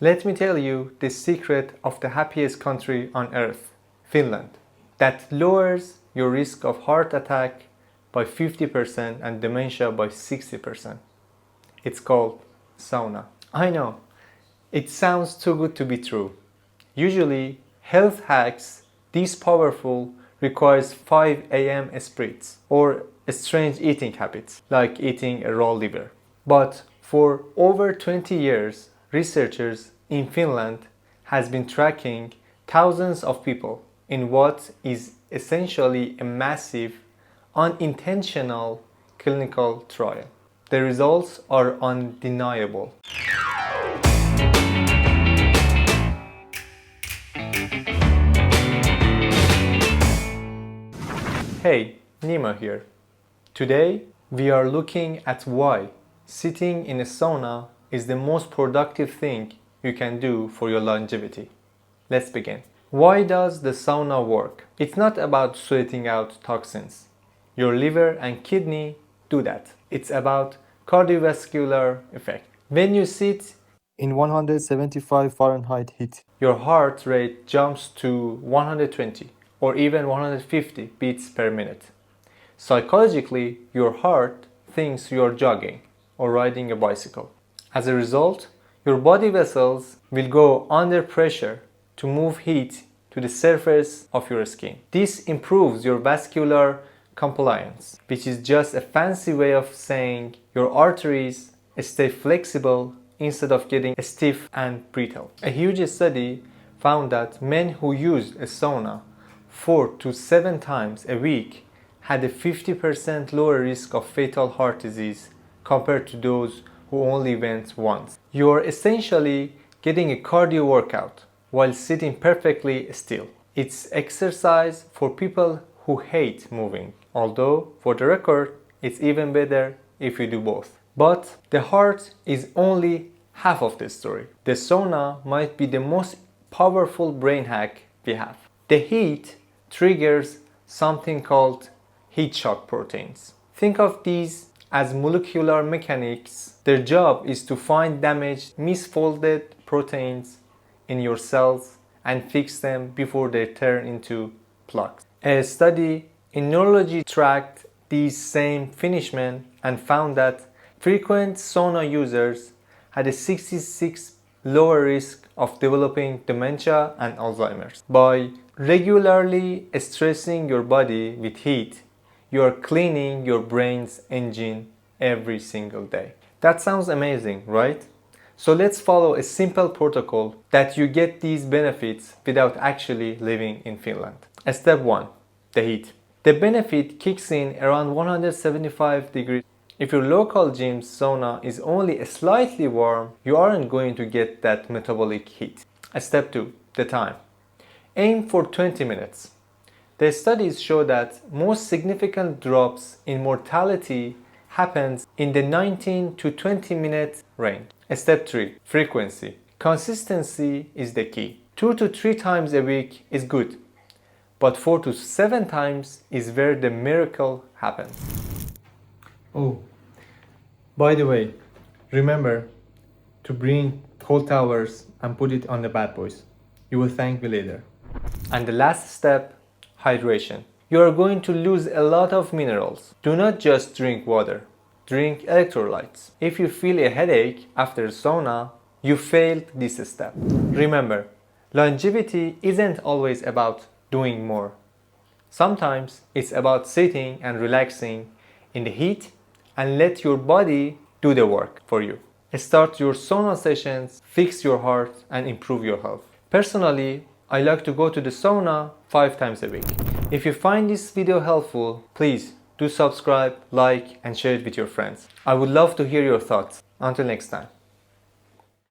Let me tell you the secret of the happiest country on earth, Finland, that lowers your risk of heart attack by 50% and dementia by 60%. It's called sauna. I know, it sounds too good to be true. Usually, health hacks this powerful requires 5 a.m. spirits or strange eating habits like eating a raw liver. But for over 20 years, researchers in Finland has been tracking thousands of people in what is essentially a massive, unintentional clinical trial. The results are undeniable. Hey, Nima here. Today, we are looking at why sitting in a sauna is the most productive thing you can do for your longevity. Let's begin. Why does the sauna work? It's not about sweating out toxins. Your liver and kidney do that. It's about cardiovascular effect. When you sit in 175 Fahrenheit heat, your heart rate jumps to 120 or even 150 beats per minute. Psychologically, your heart thinks you're jogging or riding a bicycle. As a result, your body vessels will go under pressure to move heat to the surface of your skin. This improves your vascular compliance, which is just a fancy way of saying your arteries stay flexible instead of getting stiff and brittle. A huge study found that men who used a sauna 4 to 7 times a week had a 50% lower risk of fatal heart disease compared to those who only went once. You are essentially getting a cardio workout while sitting perfectly still. It's exercise for people who hate moving, although for the record, it's even better if you do both. But the heart is only half of the story. The sauna might be the most powerful brain hack we have. The heat triggers something called heat shock proteins. Think of these as molecular mechanics. Their job is to find damaged, misfolded proteins in your cells and fix them before they turn into plaques. A study in neurology tracked these same Finnish men and found that frequent sauna users had a 66% lower risk of developing dementia and Alzheimer's. By regularly stressing your body with heat, you are cleaning your brain's engine every single day. That sounds amazing, right? So let's follow a simple protocol that you get these benefits without actually living in Finland. Step 1. The heat. The benefit kicks in around 175 degrees. If your local gym's sauna is only slightly warm, you aren't going to get that metabolic heat. Step 2. The time. Aim for 20 minutes. The studies show that most significant drops in mortality happens in the 19 to 20 minute range. Step 3. Frequency. Consistency is the key. 2 to 3 times a week is good, but 4 to 7 times is where the miracle happens. Oh, by the way, remember to bring cold towels and put it on the bad boys. You will thank me later. And the last step, hydration. You are going to lose a lot of minerals. Do not just drink water. Drink electrolytes. If you feel a headache after sauna, you failed this step. Remember, longevity isn't always about doing more. Sometimes it's about sitting and relaxing in the heat and let your body do the work for you. Start your sauna sessions, fix your heart, and improve your health. Personally, I like to go to the sauna 5 times a week. If you find this video helpful, please do subscribe, like, and share it with your friends. I would love to hear your thoughts. Until next time.